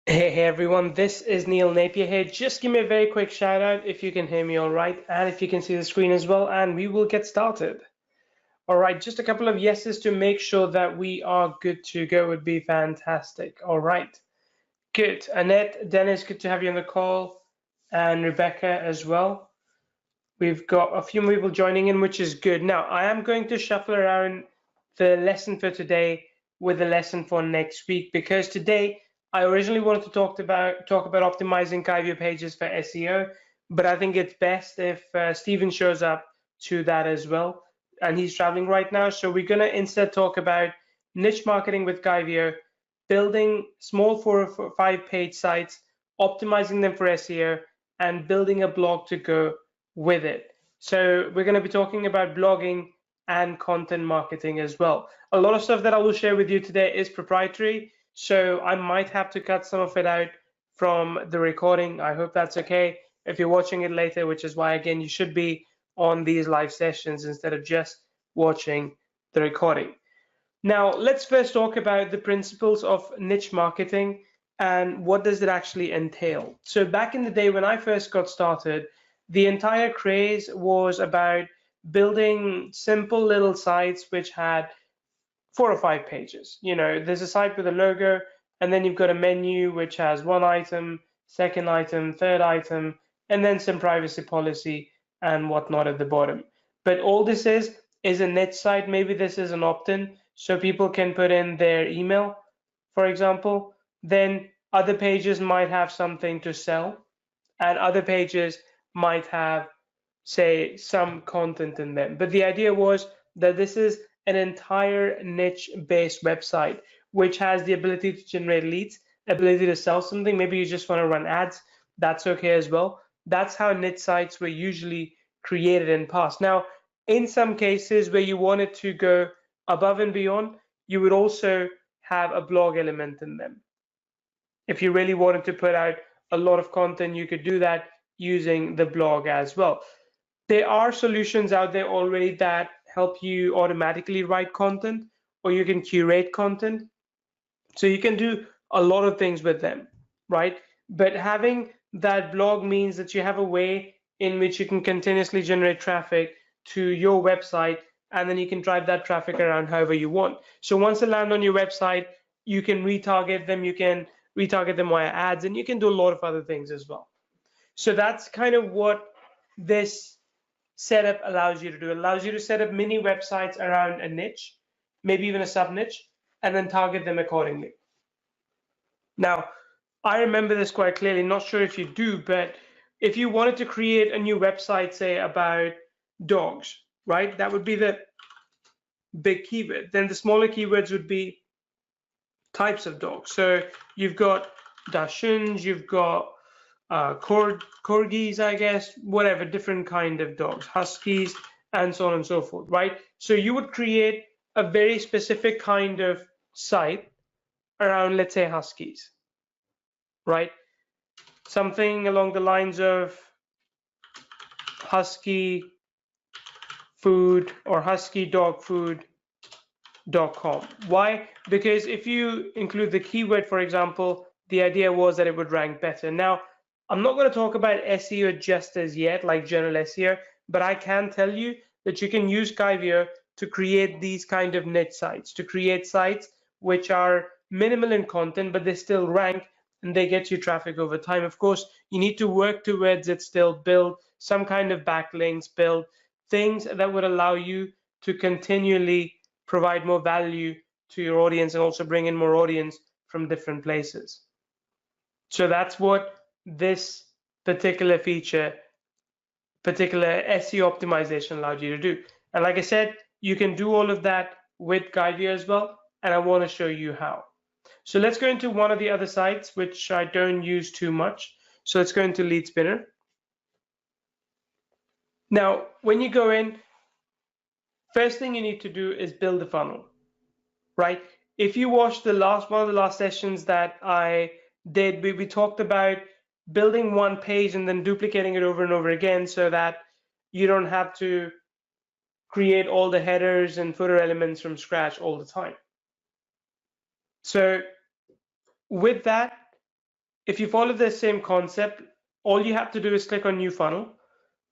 Hey everyone, this is Neil Napier here. Just give me a very quick shout out if you can hear me all right and if you can see the screen as well, and we will get started. All right, just a couple of yeses to make sure that we are good to go would be fantastic. All right, good. Annette, Dennis, good to have you on the call, and Rebecca as well. We've got a few people joining in, which is good. Now, I am going to shuffle around the lesson for today with the lesson for next week because today I originally wanted to talk about optimizing Kyvio pages for SEO, but I think it's best if Steven shows up to that as well, and he's traveling right now. So we're gonna instead talk about niche marketing with Kyvio, building small 4 or 5 page sites, optimizing them for SEO, and building a blog to go with it. So we're going to be talking about blogging and content marketing as well. A lot of stuff that I will share with you today is proprietary, so I might have to cut some of it out from the recording. I hope that's okay if you're watching it later, which is why, again, you should be on these live sessions instead of just watching the recording. Now, let's first talk about the principles of niche marketing and what does it actually entail. So back in the day when I first got started, the entire craze was about building simple little sites which had 4 or 5 pages. There's a site with a logo, and then you've got a menu which has one item, second item, third item, and then some privacy policy and whatnot at the bottom. But all this is a niche site. Maybe this is an opt-in, so people can put in their email, for example. Then other pages might have something to sell, and other pages might have, say, some content in them. But the idea was that this is an entire niche-based website which has the ability to generate leads, ability to sell something. Maybe you just want to run ads. That's okay as well. That's how niche sites were usually created in past. Now, in some cases where you wanted to go above and beyond, you would also have a blog element in them. If you really wanted to put out a lot of content, you could do that using the blog as well. There are solutions out there already that help you automatically write content, or you can curate content. So you can do a lot of things with them, right? But having that blog means that you have a way in which you can continuously generate traffic to your website, and then you can drive that traffic around however you want. So once they land on your website, you can retarget them, via ads, and you can do a lot of other things as well. So that's kind of what this setup allows you to do. It allows you to set up mini websites around a niche, maybe even a sub niche, and then target them accordingly. Now, I remember this quite clearly, not sure if you do, but if you wanted to create a new website, say about dogs, right? That would be the big keyword. Then the smaller keywords would be types of dogs. So you've got Dachshunds, you've got corgis, I guess, whatever, different kind of dogs, huskies, and so on and so forth, right? So you would create a very specific kind of site around, let's say, huskies, right? Something along the lines of husky food or husky dog food.com. Why? Because if you include the keyword, for example, the idea was that it would rank better. Now, I'm not going to talk about SEO just as yet, like general SEO, but I can tell you that you can use Kyvio to create these kind of niche sites, to create sites which are minimal in content, but they still rank and they get you traffic over time. Of course, you need to work towards it still, build some kind of backlinks, build things that would allow you to continually provide more value to your audience and also bring in more audience from different places. So that's what this particular feature, particular SEO optimization allowed you to do. And like I said, you can do all of that with Kyvio as well, and I want to show you how. So let's go into one of the other sites, which I don't use too much. So let's go into Lead Spinner. Now, when you go in, first thing you need to do is build a funnel, right? If you watched one of the last sessions that I did, we talked about building one page and then duplicating it over and over again so that you don't have to create all the headers and footer elements from scratch all the time. So with that, if you follow the same concept, all you have to do is click on new funnel,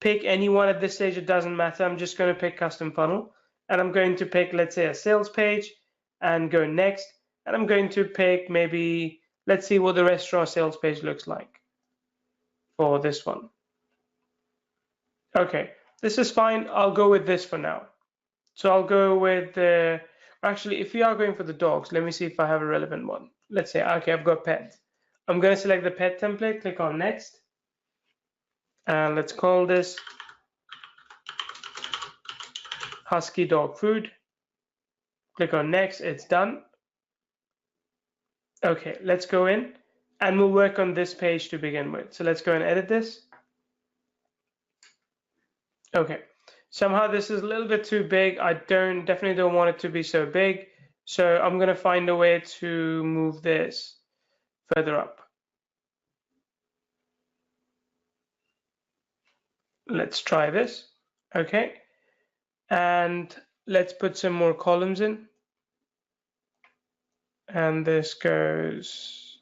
pick any one at this stage, it doesn't matter. I'm just going to pick custom funnel, and I'm going to pick, let's say, a sales page and go next. And I'm going to pick maybe, let's see what the restaurant sales page looks like for this one. Okay, this is fine. I'll go with this for now. So I'll go with the, actually, if we are going for the dogs, let me see if I have a relevant one. Let's say, okay, I've got pet. I'm going to select the pet template, click on next. And let's call this husky dog food. Click on next, it's done. Okay, let's go in and we'll work on this page to begin with. So let's go and edit this. Okay, somehow this is a little bit too big. I definitely don't want it to be so big. So I'm going to find a way to move this further up. Let's try this. Okay, and let's put some more columns in. And this goes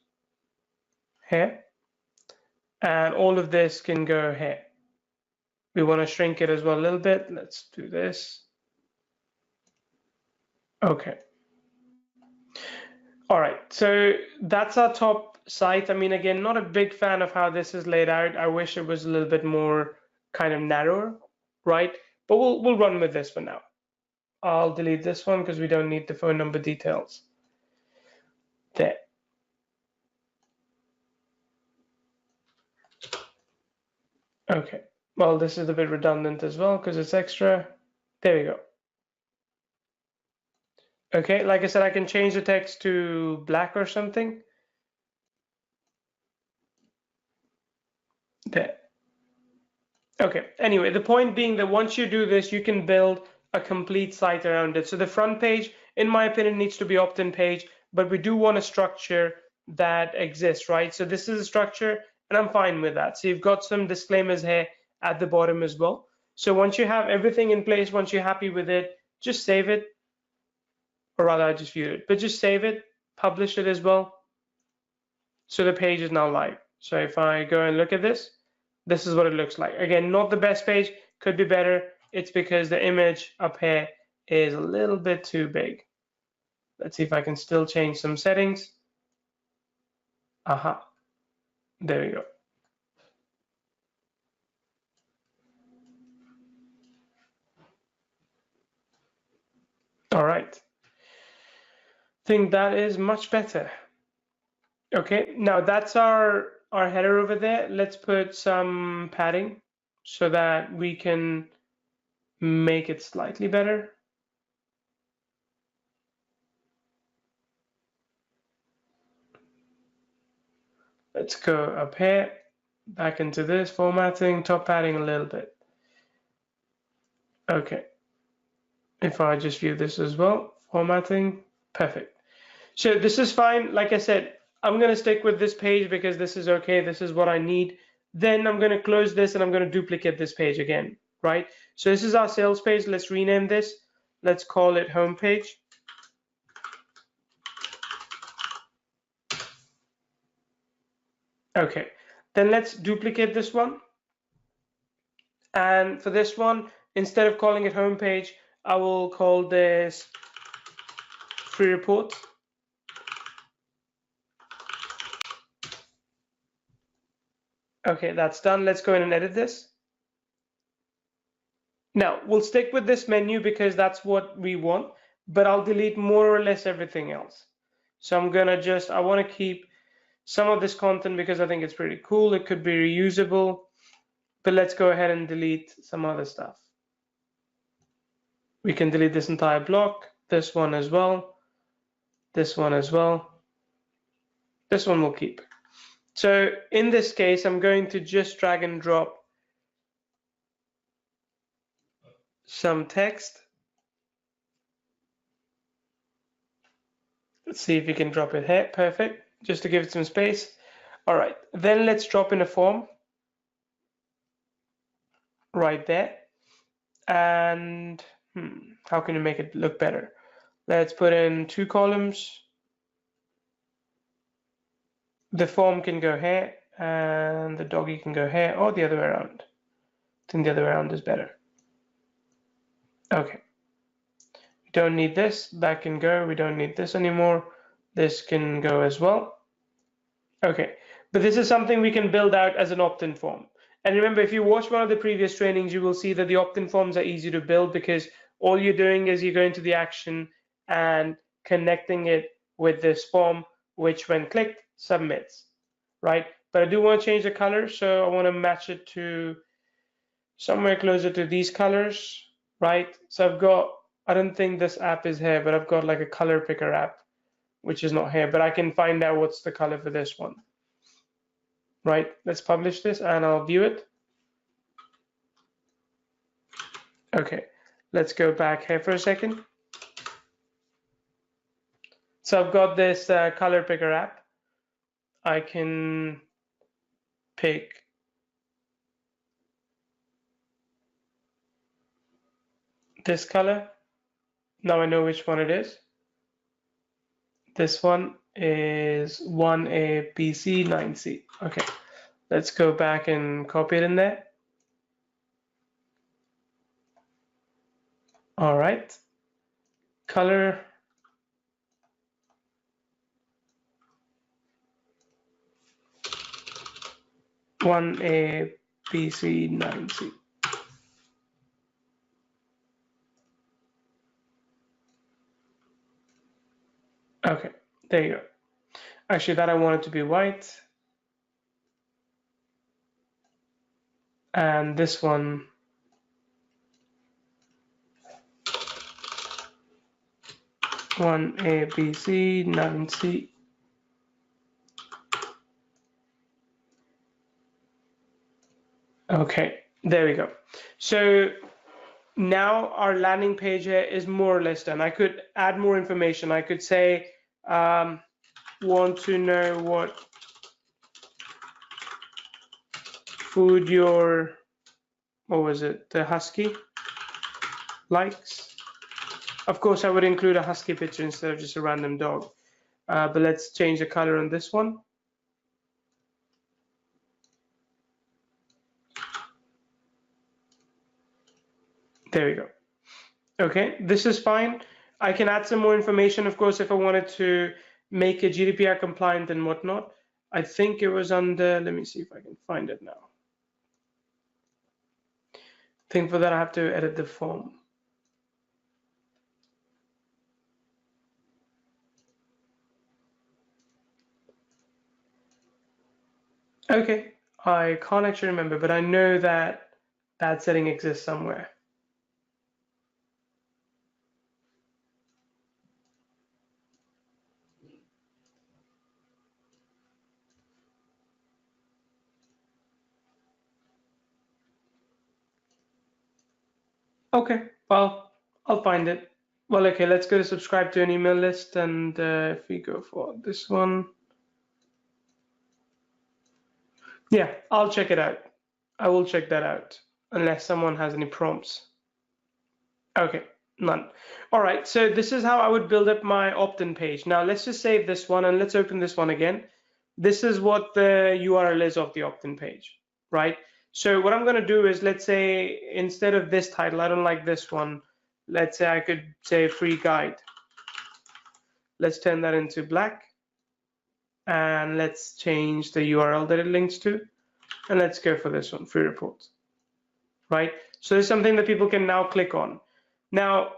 here. And all of this can go here. We want to shrink it as well a little bit. Let's do this. Okay. All right, so that's our top site. I mean, again, not a big fan of how this is laid out. I wish it was a little bit more kind of narrower, right? But we'll run with this for now. I'll delete this one because we don't need the phone number details. There. Okay, well, this is a bit redundant as well because it's extra. There we go. Okay, like I said, I can change the text to black or something. There. Okay, anyway, the point being that once you do this, you can build a complete site around it. So the front page, in my opinion, needs to be opt-in page, but we do want a structure that exists, right? So this is a structure, and I'm fine with that. So you've got some disclaimers here at the bottom as well. So once you have everything in place, once you're happy with it, just save it, or rather I just viewed it, but just save it, publish it as well. So the page is now live. So if I go and look at this, this is what it looks like. Again, not the best page, could be better. It's because the image up here is a little bit too big. Let's see if I can still change some settings. Aha, there we go. All right, I think that is much better. Okay, now that's our header over there. Let's put some padding so that we can make it slightly better. Let's go up here, back into this, formatting, top padding a little bit. Okay, if I just view this as well, formatting, perfect. So this is fine. Like I said, I'm going to stick with this page because this is okay. This is what I need. Then I'm going to close this and I'm going to duplicate this page again, right? So this is our sales page. Let's rename this. Let's call it home page. Okay, then let's duplicate this one. And for this one, instead of calling it home page, I will call this free report. Okay, that's done. Let's go in and edit this. Now, we'll stick with this menu because that's what we want, but I'll delete more or less everything else. So I'm gonna just, I wanna keep some of this content because I think it's pretty cool. It could be reusable, but let's go ahead and delete some other stuff. We can delete this entire block, this one as well, this one as well. This one we'll keep. So in this case, I'm going to just drag and drop some text. Let's see if we can drop it here. Perfect. Just to give it some space. All right. Then let's drop in a form right there. And how can you make it look better? Let's put in 2 columns. The form can go here and the doggy can go here, or the other way around. I think the other way around is better. Okay. We don't need this. That can go. We don't need this anymore. This can go as well. Okay. But this is something we can build out as an opt-in form. And remember, if you watch one of the previous trainings, you will see that the opt-in forms are easy to build because all you're doing is you're going to the action and connecting it with this form, which when clicked, submits, right? But I do want to change the color, so I want to match it to somewhere closer to these colors, right? So I've got, I don't think this app is here, but I've got like a color picker app, which is not here, but I can find out what's the color for this one, right? Let's publish this and I'll view it. Okay, let's go back here for a second. So I've got this color picker app. I can pick this color. Now I know which one it is. This one is 1A, BC, 9C. Okay, let's go back and copy it in there. All right, color. One A, B, C, 9C. Okay, there you go. Actually, that I want it to be white. And this one, one A, B, C, 9C. Okay, there we go. So now our landing page here is more or less done. I could add more information. I could say, want to know what food your, what was it, the husky likes. Of course, I would include a husky picture instead of just a random dog. But let's change the color on this one. There we go. Okay, this is fine. I can add some more information, of course, if I wanted to make it GDPR compliant and whatnot. I think it was under, let me see if I can find it now. I think for that I have to edit the form. Okay, I can't actually remember, but I know that that setting exists somewhere. Okay, well, I'll find it. Well, okay, let's go to subscribe to an email list, and if we go for this one, yeah, I'll check it out. I will check that out, unless someone has any prompts. Okay, none. All right, so this is how I would build up my opt-in page. Now let's just save this one and let's open this one again. This is what the URL is of the opt-in page, right? So what I'm going to do is, let's say instead of this title, I don't like this one. Let's say I could say free guide. Let's turn that into black. And let's change the URL that it links to. And let's go for this one, free report, right? So there's something that people can now click on. Now,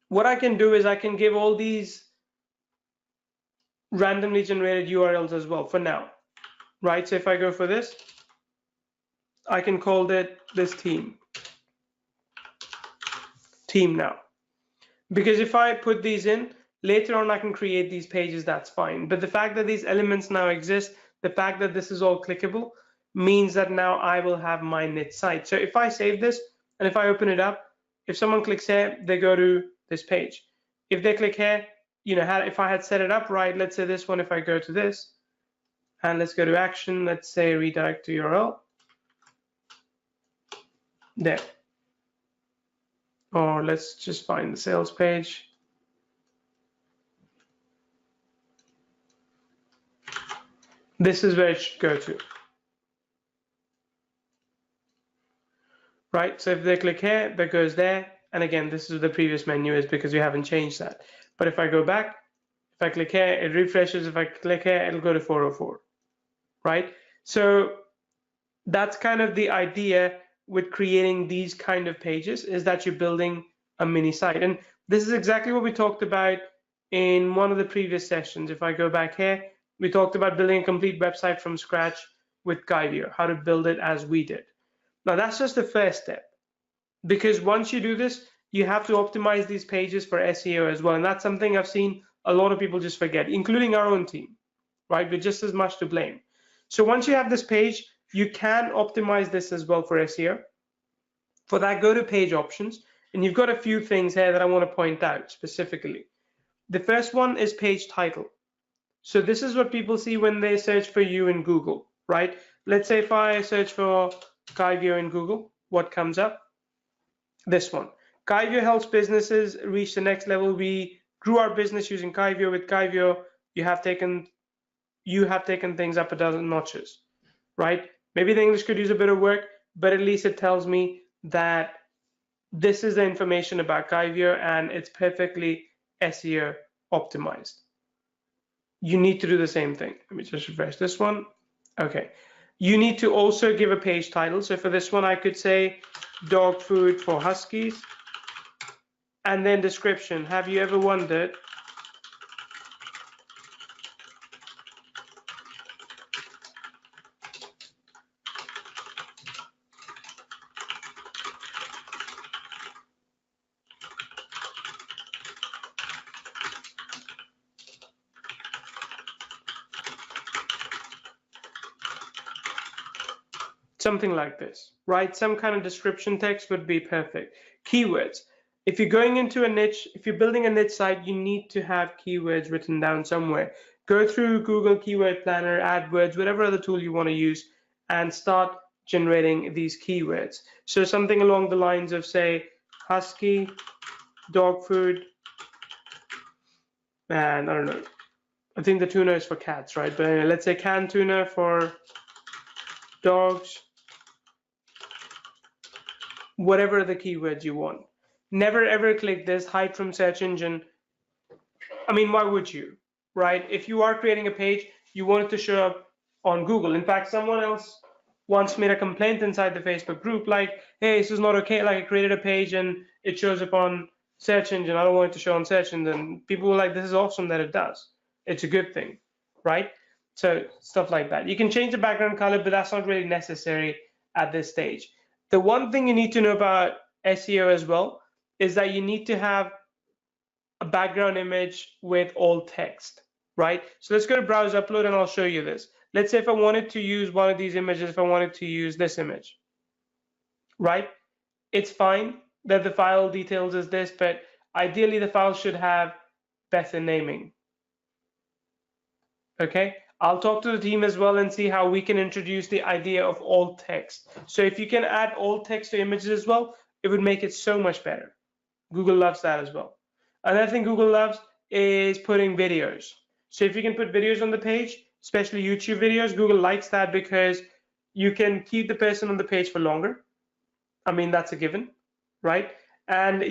what I can do is I can give all these randomly generated URLs as well for now, right? So if I go for this, I can call it this team now. Because if I put these in, later on I can create these pages, that's fine. But the fact that these elements now exist, the fact that this is all clickable, means that now I will have my knit site. So if I save this and if I open it up, if someone clicks here, they go to this page. If they click here, you know, if I had set it up right, let's say this one, if I go to this, and let's go to action, let's say redirect to URL, there. Or let's just find the sales page. This is where it should go to, right? So if they click here, that goes there. And again, this is the previous menu is because we haven't changed that. But if I go back, if I click here, it refreshes. If I click here, it'll go to 404, right? So that's kind of the idea with creating these kind of pages, is that you're building a mini site. And this is exactly what we talked about in one of the previous sessions. If I go back here, we talked about building a complete website from scratch with Kyvio, how to build it as we did. Now that's just the first step, because once you do this, you have to optimize these pages for SEO as well. And that's something I've seen a lot of people just forget, including our own team, right? We're just as much to blame. So once you have this page, you can optimize this as well for SEO. For that, go to page options, and you've got a few things here that I want to point out specifically. The first one is page title. So this is what people see when they search for you in Google, right? Let's say if I search for Kyvio in Google, what comes up? This one. Kyvio helps businesses reach the next level. We grew our business using Kyvio. With Kyvio, you have taken things up a dozen notches, right? Maybe the English could use a bit of work, but at least it tells me that this is the information about Kyvio and it's perfectly SEO optimized. You need to do the same thing. Let me just refresh this one. Okay. You need to also give a page title. So for this one, I could say dog food for huskies, and then description. Have you ever wondered something like this, right? Some kind of description text would be perfect. Keywords. If you're going into a niche, if you're building a niche site, you need to have keywords written down somewhere. Go through Google Keyword Planner, AdWords, whatever other tool you want to use, and start generating these keywords. So something along the lines of, say, husky, dog food, and I don't know. I think the tuna is for cats, right? But anyway, let's say canned tuna for dogs, whatever the keywords you want. Never ever click this hide from search engine. I mean, why would you, right? If you are creating a page, you want it to show up on Google. In fact, someone else once made a complaint inside the Facebook group, like, hey, this is not okay. Like, I created a page and it shows up on search engine. I don't want it to show on search engine. And people were like, this is awesome that it does. It's a good thing, right? So stuff like that. You can change the background color, but that's not really necessary at this stage. The one thing you need to know about SEO as well is that you need to have a background image with alt text, right? So let's go to browse upload and I'll show you this. Let's say if I wanted to use one of these images, if I wanted to use this image, right? It's fine that the file details is this, but ideally the file should have better naming. Okay, I'll talk to the team as well and see how we can introduce the idea of alt text. So if you can add alt text to images as well, it would make it so much better. Google loves that as well. Another thing Google loves is putting videos. So if you can put videos on the page, especially YouTube videos, Google likes that because you can keep the person on the page for longer. I mean, that's a given, right? And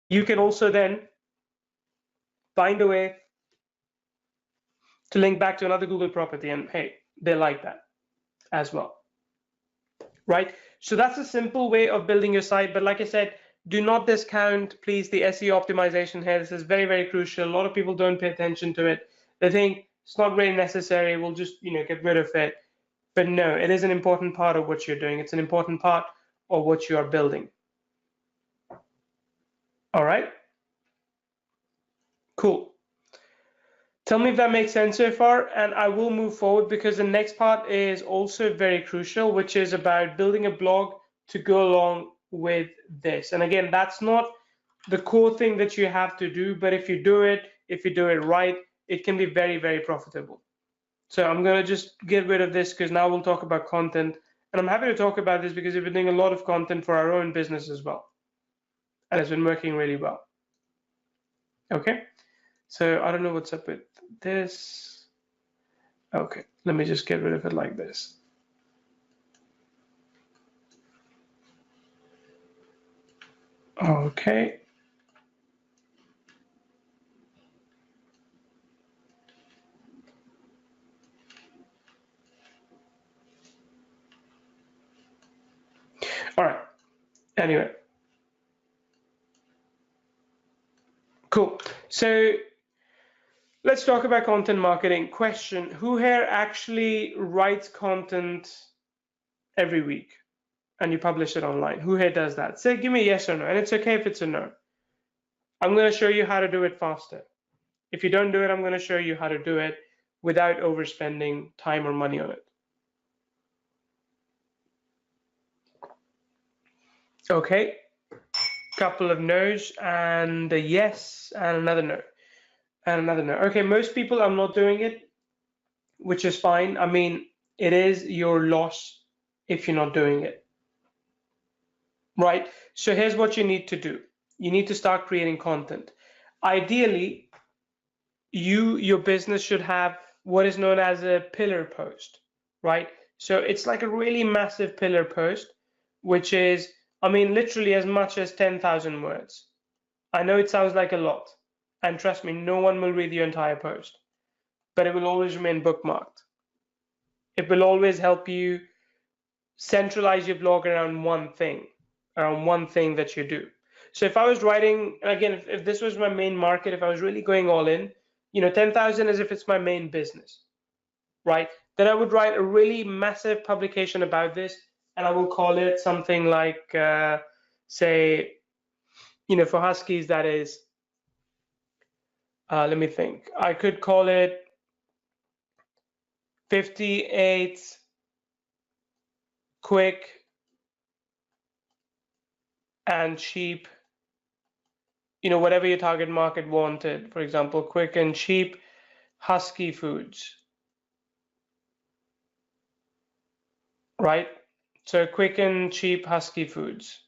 you can also then find a way to link back to another Google property, and hey, they like that as well, right? So that's a simple way of building your site. But like I said, do not discount, please, the SEO optimization here. This is very, very crucial. A lot of people don't pay attention to it. They think it's not really necessary. We'll just, get rid of it. But no, it is an important part of what you're doing. It's an important part of what you are building. All right. Cool. Tell me if that makes sense so far, and I will move forward because the next part is also very crucial, which is about building a blog to go along with this. And again, that's not the core thing that you have to do, but if you do it right, it can be very, very profitable. So I'm going to just get rid of this because now we'll talk about content. And I'm happy to talk about this because we've been doing a lot of content for our own business as well. And it's been working really well. Okay. So I don't know what's up with this. Okay, let me just get rid of it like this. Okay. All right. Anyway, cool. So let's talk about content marketing. Question: who here actually writes content every week and you publish it online? Who here does that? Say, give me a yes or no, and it's okay if it's a no. I'm going to show you how to do it faster. If you don't do it, I'm going to show you how to do it without overspending time or money on it. Okay, couple of no's and a yes and another no and another no. Okay, most people are not doing it, which is fine. I mean, it is your loss if you're not doing it, right? So here's what you need to do. You need to start creating content. Ideally, your business should have what is known as a pillar post, right? So it's like a really massive pillar post, which is, I mean, literally as much as 10,000 words. I know it sounds like a lot, and trust me, no one will read your entire post, but it will always remain bookmarked. It will always help you centralize your blog around one thing that you do. So if I was writing, again, if this was my main market, if I was really going all in, 10,000 as if it's my main business, right? Then I would write a really massive publication about this, and I will call it something like, say, for Huskies, that is, let me think. I could call it 58 quick and cheap, whatever your target market wanted. For example, quick and cheap husky foods, right? So quick and cheap husky foods.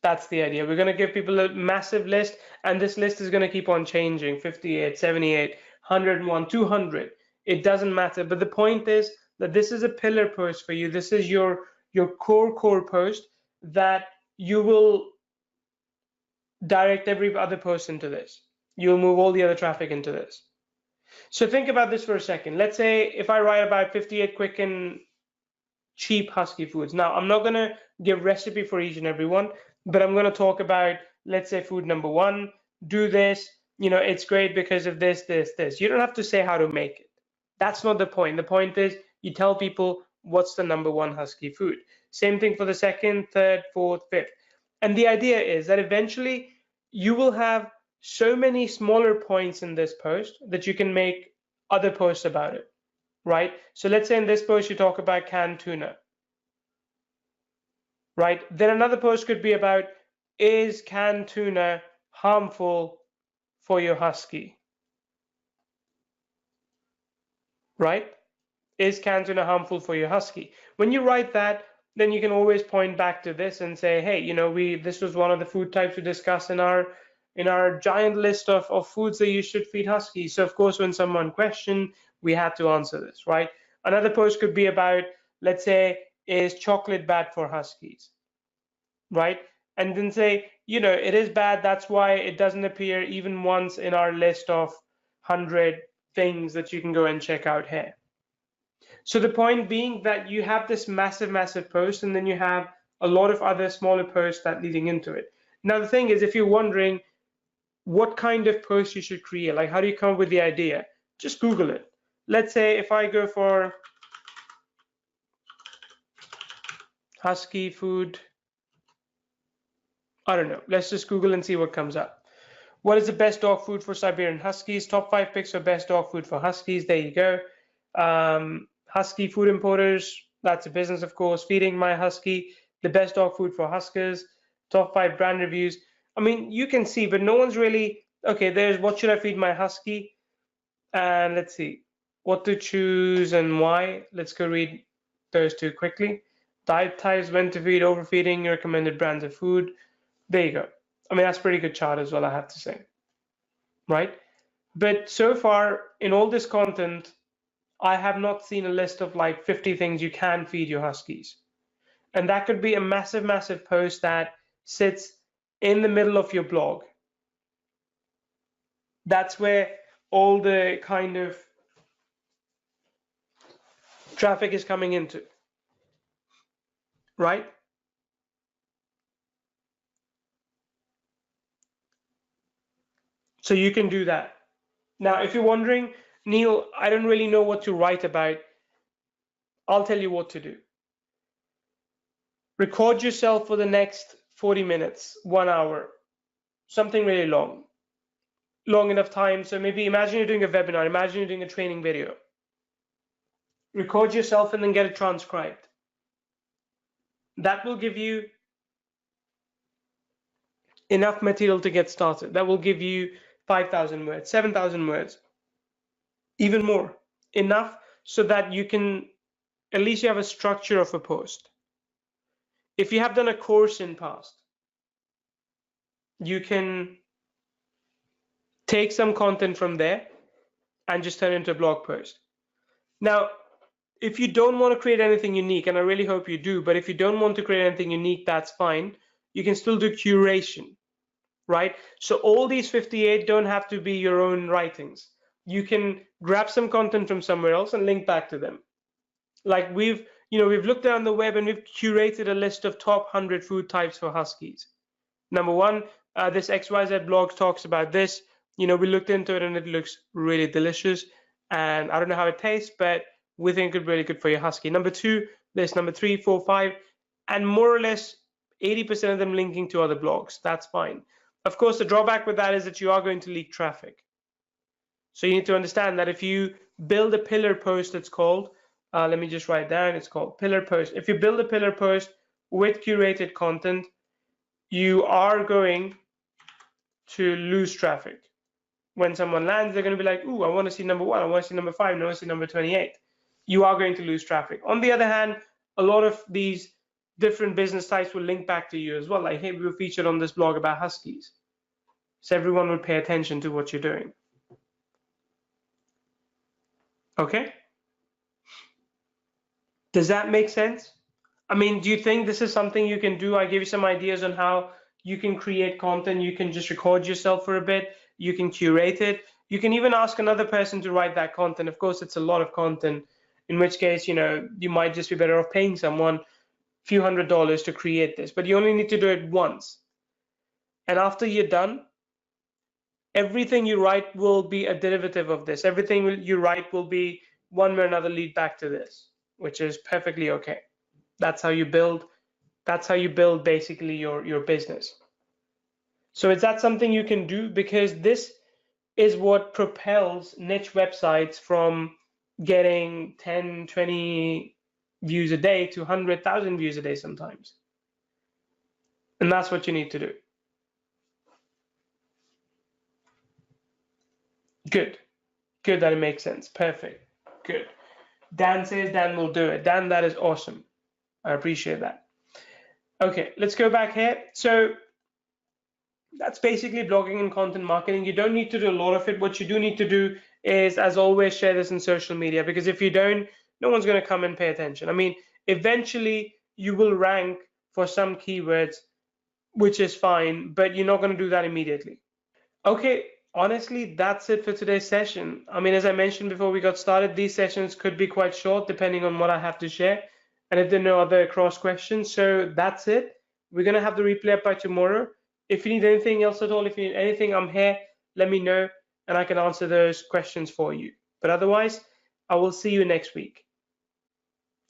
That's the idea. We're going to give people a massive list, and this list is going to keep on changing. 58, 78, 101, 200. It doesn't matter. But the point is that this is a pillar post for you. This is your core post that you will direct every other post into this. You'll move all the other traffic into this. So think about this for a second. Let's say if I write about 58 quick and cheap husky foods. Now, I'm not going to give recipe for each and every one, but I'm going to talk about, let's say, food number one. Do this. It's great because of this, this, this. You don't have to say how to make it. That's not the point. The point is you tell people what's the number one husky food. Same thing for the second, third, fourth, fifth. And the idea is that eventually you will have so many smaller points in this post that you can make other posts about it, right? So let's say in this post you talk about canned tuna, right? Then another post could be about, is canned tuna harmful for your husky, right? Is canned tuna harmful for your husky? When you write that, then you can always point back to this and say, hey, this was one of the food types we discussed in our giant list of foods that you should feed huskies. So of course, when someone questioned, we had to answer this, right? Another post could be about, let's say, is chocolate bad for huskies, right? And then say, it is bad. That's why it doesn't appear even once in our list of 100 things that you can go and check out here. So the point being that you have this massive post, and then you have a lot of other smaller posts that leading into it. Now, the thing is, if you're wondering what kind of post you should create, like how do you come up with the idea, just Google it. Let's say if I go for husky food, I don't know, let's just Google and see what comes up. What is the best dog food for Siberian Huskies? Top 5 picks for best dog food for Huskies. There you go. Husky food importers, that's a business, of course. Feeding my husky, the best dog food for Huskers. Top 5 brand reviews. I mean, you can see, but no one's really, okay, there's what should I feed my husky? And let's see, what to choose and why. Let's go read those two quickly. Diet types, when to feed, overfeeding, recommended brands of food. There you go. I mean, that's a pretty good chart as well, I have to say, right? But so far in all this content, I have not seen a list of like 50 things you can feed your Huskies. And that could be a massive, massive post that sits in the middle of your blog. That's where all the kind of traffic is coming into, right? So you can do that. Now, if you're wondering, Neil, I don't really know what to write about, I'll tell you what to do. Record yourself for the next 40 minutes, 1 hour, something really long enough time. So maybe imagine you're doing a webinar, imagine you're doing a training video. Record yourself and then get it transcribed. That will give you enough material to get started. That will give you 5,000 words, 7,000 words, even more. Enough so that you can, at least you have a structure of a post. If you have done a course in past, you can take some content from there and just turn it into a blog post. Now, if you don't want to create anything unique, and I really hope you do, but if you don't want to create anything unique, that's fine. You can still do curation, right? So all these 58 don't have to be your own writings. You can grab some content from somewhere else and link back to them. Like we've looked around the web and we've curated a list of top 100 food types for Huskies. Number one, this XYZ blog talks about this. We looked into it and it looks really delicious. And I don't know how it tastes, but we think it's really good for your Husky. Number two, there's number 3, 4, 5, and more or less 80% of them linking to other blogs. That's fine. Of course, the drawback with that is that you are going to leak traffic. So you need to understand that if you build a pillar post, it's called, let me just write down, it's called pillar post. If you build a pillar post with curated content, you are going to lose traffic. When someone lands, they're going to be like, ooh, I want to see number 1, I want to see number 5, I want to see number 28. You are going to lose traffic. On the other hand, a lot of these different business types will link back to you as well. Like, hey, we were featured on this blog about Huskies. So everyone would pay attention to what you're doing. Okay? Does that make sense? I mean, do you think this is something you can do? I gave you some ideas on how you can create content. You can just record yourself for a bit. You can curate it. You can even ask another person to write that content. Of course, it's a lot of content, in which case, you might just be better off paying someone a few $100s to create this, but you only need to do it once. And after you're done, everything you write will be a derivative of this. Everything you write will be one way or another lead back to this, which is perfectly okay. That's how you build basically your business. So is that something you can do? Because this is what propels niche websites from getting 10, 20 views a day to 100,000 views a day sometimes. And that's what you need to do. Good. Good that it makes sense. Perfect. Good. Dan says Dan will do it. Dan, that is awesome. I appreciate that. Okay, let's go back here. So that's basically blogging and content marketing. You don't need to do a lot of it. What you do need to do is, as always, share this in social media, because if you don't, no one's going to come and pay attention. I mean, eventually you will rank for some keywords, which is fine, but you're not going to do that immediately. Okay, honestly, that's it for today's session. I mean, as I mentioned before we got started, these sessions could be quite short depending on what I have to share and if there are no other cross questions. So that's it. We're going to have the replay up by tomorrow. If you need anything else at all, if you need anything, I'm here. Let me know and I can answer those questions for you. But otherwise, I will see you next week.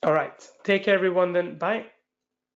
All right. Take care, everyone, then. Bye.